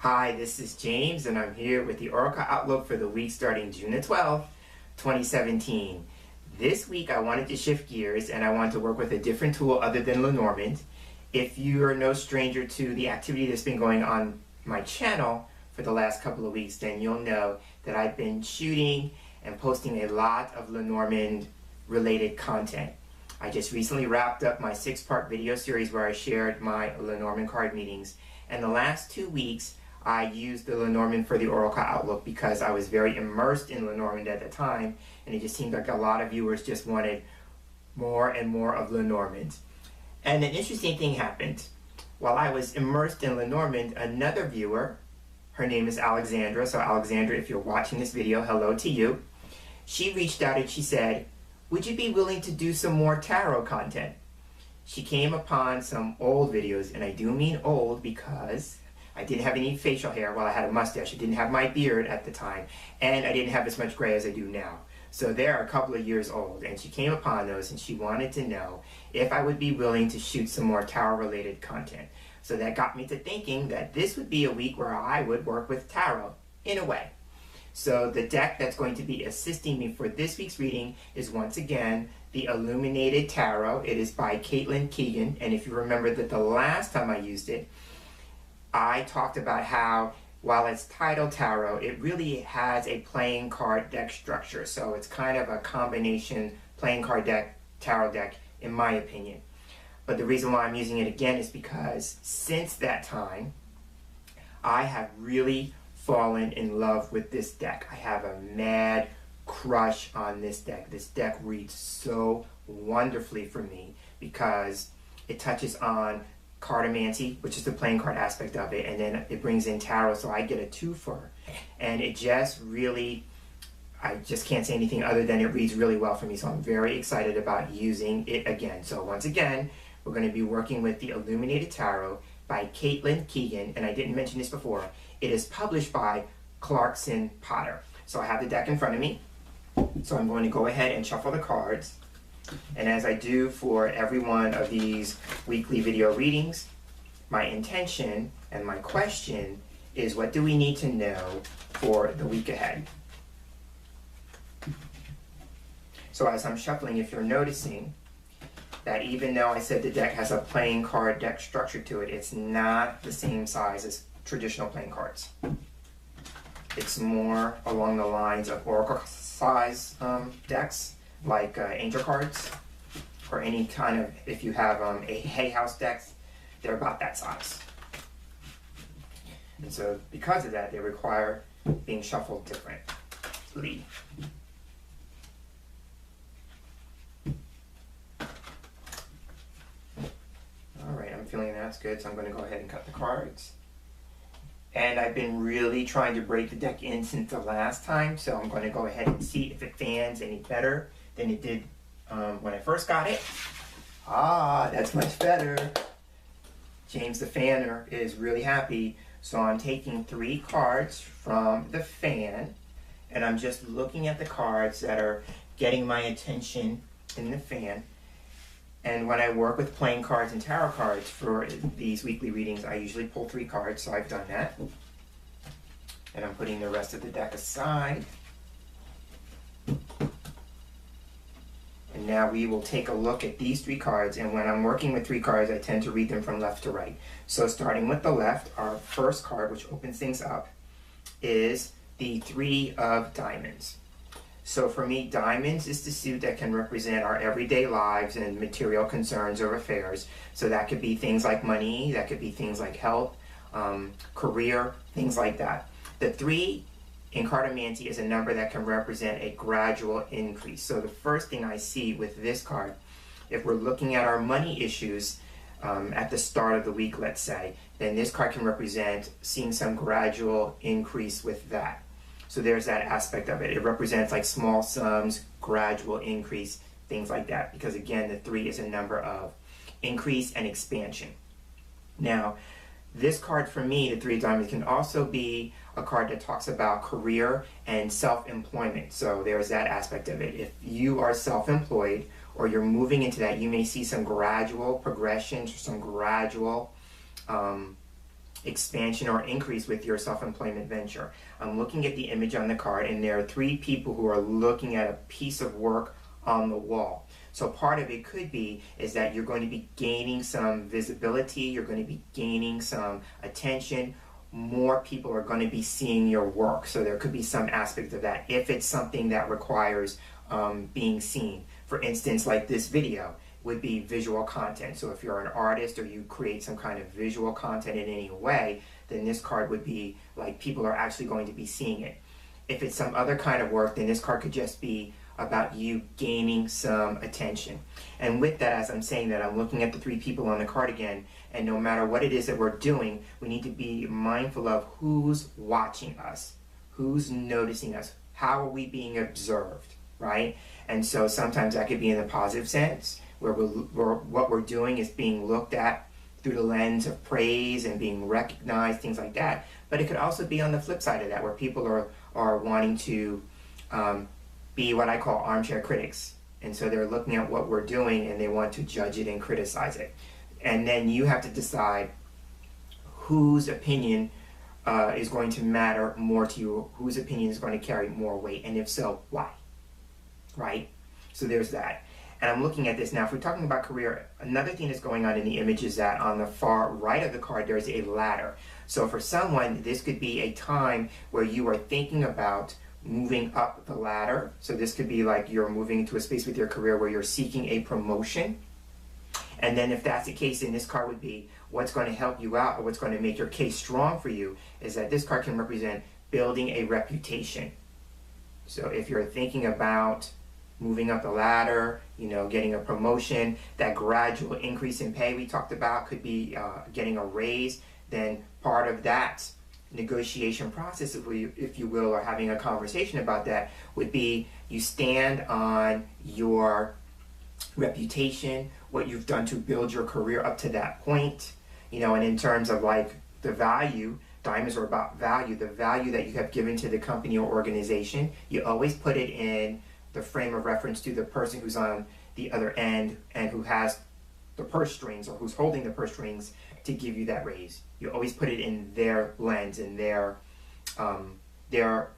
Hi, this is James, and I'm here with the Oracle Outlook for the week starting June the 12th, 2017. This week I wanted to shift gears and I wanted to work with a different tool other than Lenormand. If you are no stranger to the activity that's been going on my channel for the last couple of weeks, then you'll know that I've been shooting and posting a lot of Lenormand related content. I just recently wrapped up my 6-part video series where I shared my Lenormand card meetings, and the last 2 weeks I used the Lenormand for the Oracle Outlook because I was very immersed in Lenormand at the time, and it just seemed like a lot of viewers just wanted more and more of Lenormand. And an interesting thing happened. While I was immersed in Lenormand, another viewer, her name is Alexandra, so Alexandra, if you're watching this video, hello to you. She reached out and she said, would you be willing to do some more tarot content? She came upon some old videos, and I do mean old because I didn't have any facial hair. Well, I had a mustache. I didn't have my beard at the time, and I didn't have as much gray as I do now. So they're a couple of years old, and she came upon those, and she wanted to know if I would be willing to shoot some more tarot-related content. So that got me to thinking that this would be a week where I would work with tarot, in a way. So the deck that's going to be assisting me for this week's reading is once again the Illuminated Tarot. It is by Caitlin Keegan, and if you remember that the last time I used it, I talked about how while it's titled Tarot, it really has a playing card deck structure. So it's kind of a combination playing card deck, tarot deck, in my opinion. But the reason why I'm using it again is because since that time, I have really fallen in love with this deck. I have a mad crush on this deck. This deck reads so wonderfully for me because it touches on cartomancy, which is the playing card aspect of it, and then it brings in tarot, so I get a twofer. And it just really, I just can't say anything other than it reads really well for me, so I'm very excited about using it again. So once again, we're going to be working with the Illuminated Tarot by Caitlin Keegan, and I didn't mention this before. It is published by Clarkson Potter. So I have the deck in front of me, so I'm going to go ahead and shuffle the cards. And as I do for every one of these weekly video readings, my intention and my question is, what do we need to know for the week ahead? So as I'm shuffling, if you're noticing that even though I said the deck has a playing card deck structure to it, it's not the same size as traditional playing cards. It's more along the lines of Oracle size decks, like angel cards, or any kind of, if you have a Hay House decks, they're about that size. And so because of that, they require being shuffled differently. Alright, I'm feeling that's good, so I'm going to go ahead and cut the cards. And I've been really trying to break the deck in since the last time, so I'm going to go ahead and see if it fans any better than it did when I first got it. Ah, that's much better. James the Fanner is really happy. So I'm taking 3 cards from the fan, and I'm just looking at the cards that are getting my attention in the fan. And when I work with playing cards and tarot cards for these weekly readings, I usually pull 3 cards, so I've done that. And I'm putting the rest of the deck aside. And now we will take a look at these 3 cards, and when I'm working with 3 cards, I tend to read them from left to right. So starting with the left, our first card, which opens things up, is the 3 of Diamonds. So for me, diamonds is the suit that can represent our everyday lives and material concerns or affairs. So that could be things like money, that could be things like health, career, things like that. The 3 in cartomancy is a number that can represent a gradual increase. So the first thing I see with this card, if we're looking at our money issues at the start of the week, let's say, then this card can represent seeing some gradual increase with that. So there's that aspect of it. It represents like small sums, gradual increase, things like that. Because again, the 3 is a number of increase and expansion. Now, this card for me, the 3 of Diamonds, can also be a card that talks about career and self-employment. So there's that aspect of it. If you are self-employed or you're moving into that, you may see some gradual progression, some gradual expansion or increase with your self-employment venture. I'm looking at the image on the card, and there are three people who are looking at a piece of work on the wall. So part of it could be is that you're going to be gaining some visibility, you're going to be gaining some attention, more people are going to be seeing your work. So there could be some aspect of that if it's something that requires being seen. For instance, like this video would be visual content. So if you're an artist or you create some kind of visual content in any way, then this card would be like people are actually going to be seeing it. If it's some other kind of work, then this card could just be about you gaining some attention. And with that, as I'm saying that, I'm looking at the three people on the card again, and no matter what it is that we're doing, we need to be mindful of who's watching us, who's noticing us, how are we being observed, right? And so sometimes that could be in the positive sense, where what we're doing is being looked at through the lens of praise and being recognized, things like that. But it could also be on the flip side of that, where people are wanting to be what I call armchair critics. And so they're looking at what we're doing and they want to judge it and criticize it. And then you have to decide whose opinion is going to matter more to you, whose opinion is going to carry more weight, and if so, why, right? So there's that. And I'm looking at this now. If we're talking about career, another thing that's going on in the image is that on the far right of the card, there's a ladder. So for someone, this could be a time where you are thinking about moving up the ladder. So this could be like you're moving into a space with your career where you're seeking a promotion. And then if that's the case, then this card would be what's going to help you out, or what's going to make your case strong for you, is that this card can represent building a reputation. So if you're thinking about moving up the ladder, you know, getting a promotion, that gradual increase in pay we talked about could be getting a raise, then part of that negotiation process, if you will, or having a conversation about that, would be you stand on your reputation, what you've done to build your career up to that point, you know, and in terms of like the value, diamonds are about value, the value that you have given to the company or organization, you always put it in the frame of reference to the person who's on the other end and who has the purse strings, or who's holding the purse strings to give you that raise. You always put it in their lens, in their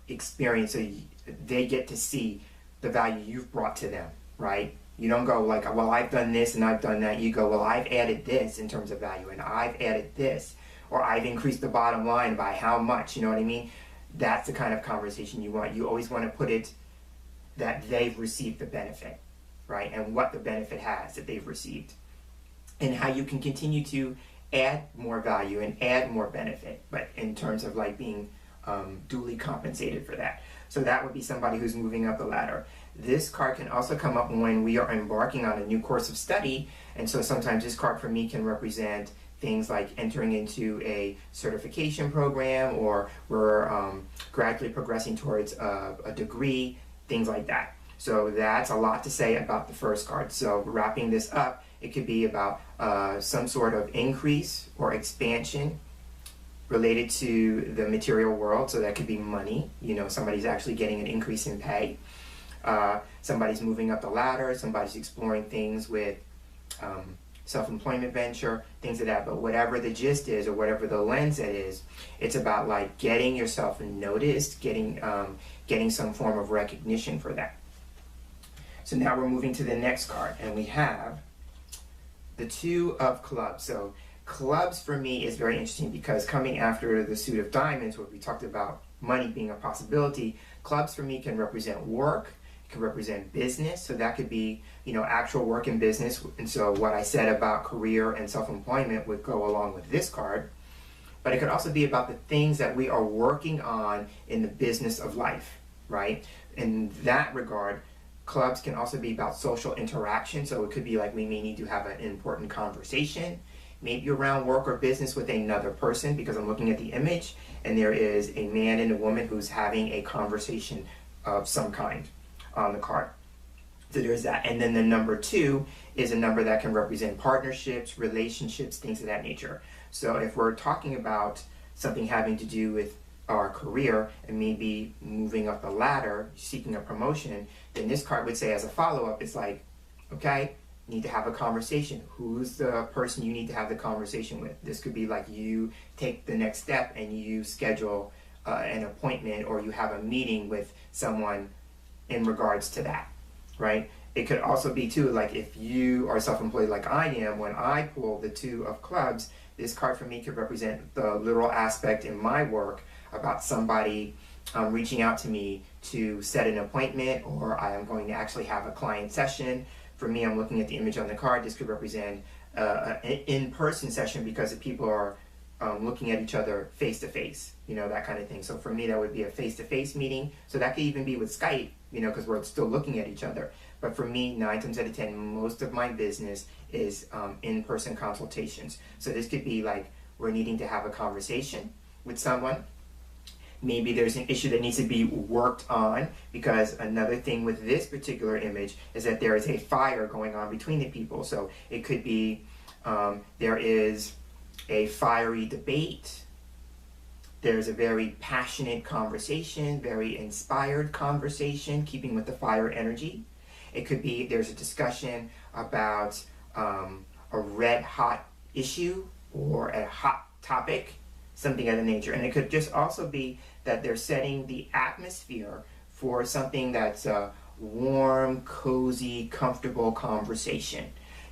experience, so they get to see the value you've brought to them, right? You don't go like, well, I've done this and I've done that. You go, well, I've added this in terms of value, and I've added this, or I've increased the bottom line by how much, you know what I mean? That's the kind of conversation you want. You always want to put it that they've received the benefit, right? And what the benefit has that they've received, and how you can continue to add more value and add more benefit, but in terms of like being duly compensated for that. So that would be somebody who's moving up the ladder. This card can also come up when we are embarking on a new course of study, and so sometimes this card for me can represent things like entering into a certification program, or we're gradually progressing towards a degree, things like that. So that's a lot to say about the first card. So wrapping this up, it could be about some sort of increase or expansion related to the material world. So that could be money. You know, somebody's actually getting an increase in pay. Somebody's moving up the ladder. Somebody's exploring things with self-employment venture, things like that. But whatever the gist is, or whatever the lens it is, it's about like getting yourself noticed, getting some form of recognition for that. So now we're moving to the next card, and we have the Two of Clubs. So clubs for me is very interesting because coming after the suit of diamonds, where we talked about money being a possibility, clubs for me can represent work, it can represent business. So that could be, you know, actual work in business. And so what I said about career and self-employment would go along with this card. But it could also be about the things that we are working on in the business of life, right? In that regard, clubs can also be about social interaction. So it could be like we may need to have an important conversation, maybe around work or business with another person, because I'm looking at the image and there is a man and a woman who's having a conversation of some kind on the card. So there's that. And then the number 2 is a number that can represent partnerships, relationships, things of that nature. So if we're talking about something having to do with our career and maybe moving up the ladder, seeking a promotion, then this card would say as a follow-up, it's like, okay, need to have a conversation. Who's the person you need to have the conversation with? This could be like you take the next step and you schedule an appointment, or you have a meeting with someone in regards to that, right? It could also be too, like if you are self-employed like I am, when I pull the Two of Clubs, this card for me could represent the literal aspect in my work about somebody reaching out to me to set an appointment, or I am going to actually have a client session. For me, I'm looking at the image on the card. This could represent an in-person session because the people are looking at each other face-to-face, you know, that kind of thing. So for me, that would be a face-to-face meeting. So that could even be with Skype, you know, because we're still looking at each other. But for me, 9 times out of 10, most of my business is in-person consultations. So this could be like we're needing to have a conversation with someone. Maybe there's an issue that needs to be worked on, because another thing with this particular image is that there is a fire going on between the people. So it could be there is a fiery debate. There's a very passionate conversation, very inspired conversation, keeping with the fire energy. It could be there's a discussion about a red hot issue or a hot topic, something of that nature. And it could just also be that they're setting the atmosphere for something that's a warm, cozy, comfortable conversation.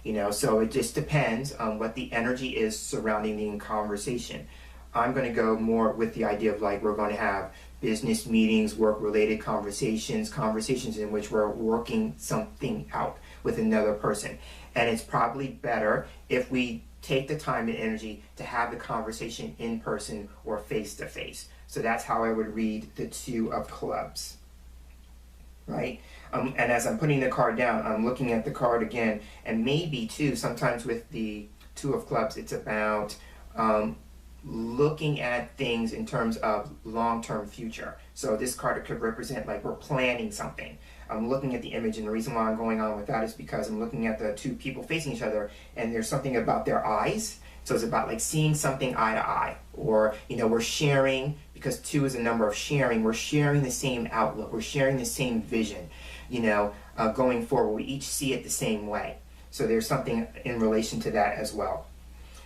You know, so it just depends on what the energy is surrounding the conversation. I'm going to go more with the idea of like we're going to have business meetings, work-related conversations, conversations in which we're working something out with another person. And it's probably better if we take the time and energy to have the conversation in person or face-to-face. So that's how I would read the Two of Clubs, right? And as I'm putting the card down, I'm looking at the card again, and maybe too, sometimes with the Two of Clubs, it's about looking at things in terms of long-term future. So this card could represent like we're planning something. I'm looking at the image, and the reason why I'm going on with that is because I'm looking at the two people facing each other, and there's something about their eyes. So it's about like seeing something eye to eye, or, you know, we're sharing, because 2 is a number of sharing, we're sharing the same outlook, we're sharing the same vision, you know, going forward. We each see it the same way. So there's something in relation to that as well.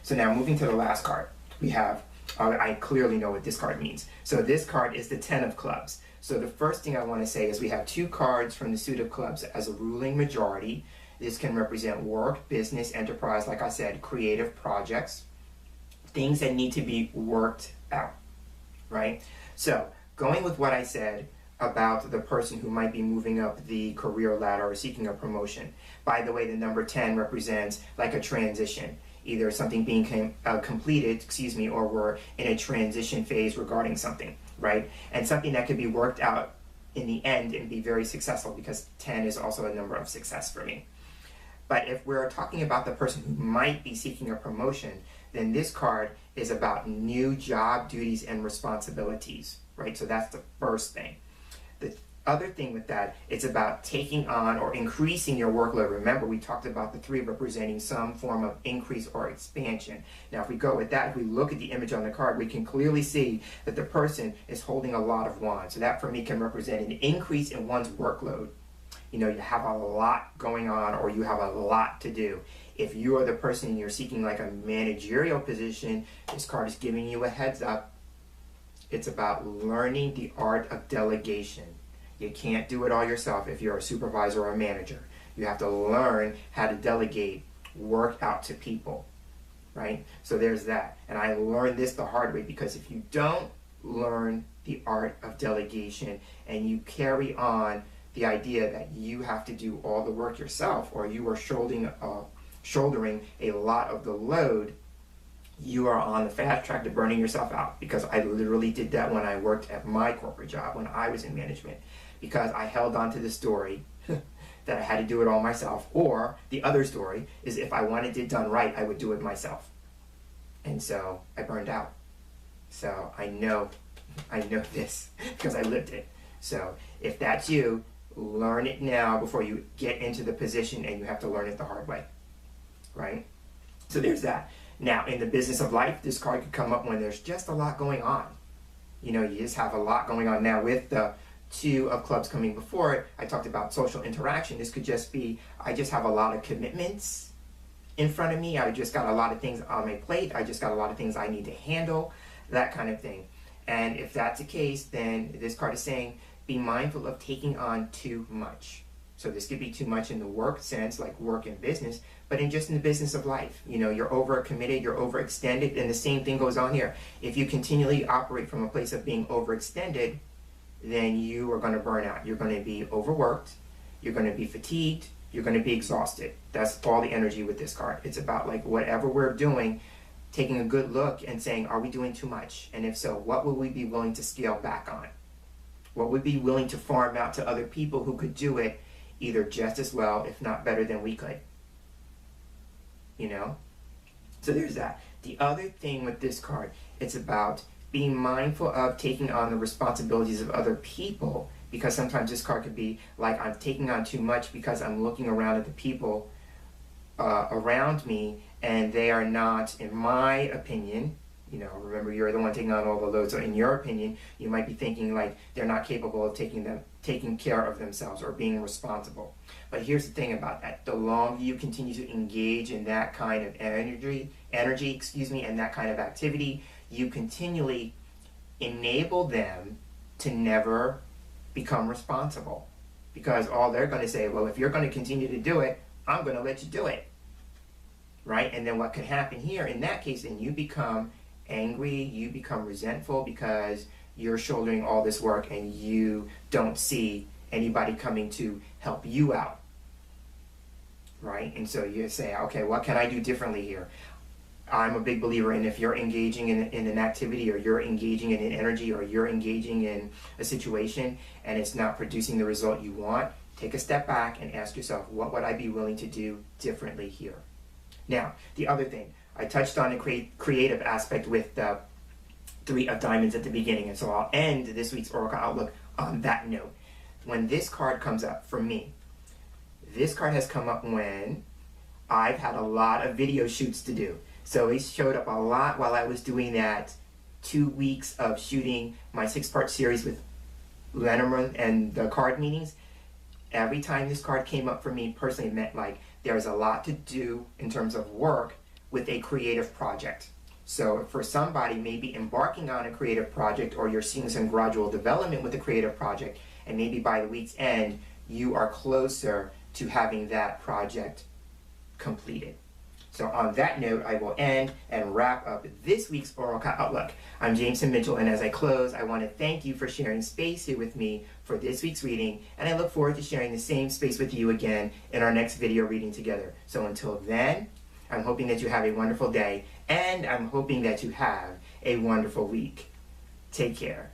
So now moving to the last card, we have, I clearly know what this card means. So this card is the 10 of Clubs. So the first thing I want to say is we have 2 cards from the suit of clubs as a ruling majority. This can represent work, business, enterprise, like I said, creative projects, things that need to be worked out, right? So going with what I said about the person who might be moving up the career ladder or seeking a promotion. By the way, the number 10 represents like a transition. Either something being completed, or we're in a transition phase regarding something, right? And something that could be worked out in the end and be very successful, because 10 is also a number of success for me. But if we're talking about the person who might be seeking a promotion, then this card is about new job duties and responsibilities, right? So that's the first thing. The other thing with that, it's about taking on or increasing your workload. Remember, we talked about the 3 representing some form of increase or expansion. Now, if we go with that, if we look at the image on the card, we can clearly see that the person is holding a lot of wands. So that for me can represent an increase in one's workload. You know, you have a lot going on, or you have a lot to do. If you are the person and you're seeking like a managerial position, this card is giving you a heads up. It's about learning the art of delegation. You can't do it all yourself if you're a supervisor or a manager. You have to learn how to delegate work out to people, right? So there's that. And I learned this the hard way, because if you don't learn the art of delegation and you carry on the idea that you have to do all the work yourself, or you are shouldering a lot of the load, you are on the fast track to burning yourself out. Because I literally did that when I worked at my corporate job, when I was in management, because I held on to the story that I had to do it all myself. Or the other story is, if I wanted it done right, I would do it myself. And so I burned out. So I know this because I lived it. So if that's you, learn it now before you get into the position and you have to learn it the hard way, right? So there's that. Now, in the business of life, this card could come up when there's just a lot going on. You know, you just have a lot going on. Now, with the Two of clubs coming before it, I talked about social interaction. This could just be, I just have a lot of commitments in front of me. I just got a lot of things on my plate. I just got a lot of things I need to handle, that kind of thing. And if that's the case, then this card is saying, be mindful of taking on too much. So this could be too much in the work sense, like work and business, but in just in the business of life. You know, you're overcommitted, you're overextended, and the same thing goes on here. If you continually operate from a place of being overextended, then you are going to burn out. You're going to be overworked, you're going to be fatigued, you're going to be exhausted. That's all the energy with this card. It's about like whatever we're doing, taking a good look and saying, are we doing too much? And if so, what would we be willing to scale back on? What would we be willing to farm out to other people who could do it either just as well, if not better than we could? You know? So there's that. The other thing with this card, it's about being mindful of taking on the responsibilities of other people, because sometimes this card could be like, I'm taking on too much because I'm looking around at the people around me, and they are not, in my opinion, you know, remember, you're the one taking on all the load, so in your opinion, you might be thinking like they're not capable of taking care of themselves or being responsible. But here's the thing about that. The longer you continue to engage in that kind of energy, and that kind of activity, you continually enable them to never become responsible. Because all they're going to say, well, if you're going to continue to do it, I'm going to let you do it. Right? And then what could happen here, in that case, then you become angry, you become resentful because you're shouldering all this work and you don't see anybody coming to help you out. Right? And so you say, okay, what can I do differently here? I'm a big believer in, if you're engaging in an activity, or you're engaging in an energy, or you're engaging in a situation and it's not producing the result you want, take a step back and ask yourself, what would I be willing to do differently here? Now, the other thing, I touched on the creative aspect with the Three of Diamonds at the beginning, and so I'll end this week's Oracle Outlook on that note. When this card comes up, for me, this card has come up when I've had a lot of video shoots to do. So it showed up a lot while I was doing that 2 weeks of shooting my 6-part series with Lenormand and the card meetings. Every time this card came up for me personally, it meant like there's a lot to do in terms of work with a creative project. So for somebody maybe embarking on a creative project, or you're seeing some gradual development with a creative project, and maybe by the week's end, you are closer to having that project completed. So on that note, I will end and wrap up this week's Oracle Outlook. I'm Jameson Mitchell, and as I close, I want to thank you for sharing space here with me for this week's reading, and I look forward to sharing the same space with you again in our next video reading together. So until then, I'm hoping that you have a wonderful day, and I'm hoping that you have a wonderful week. Take care.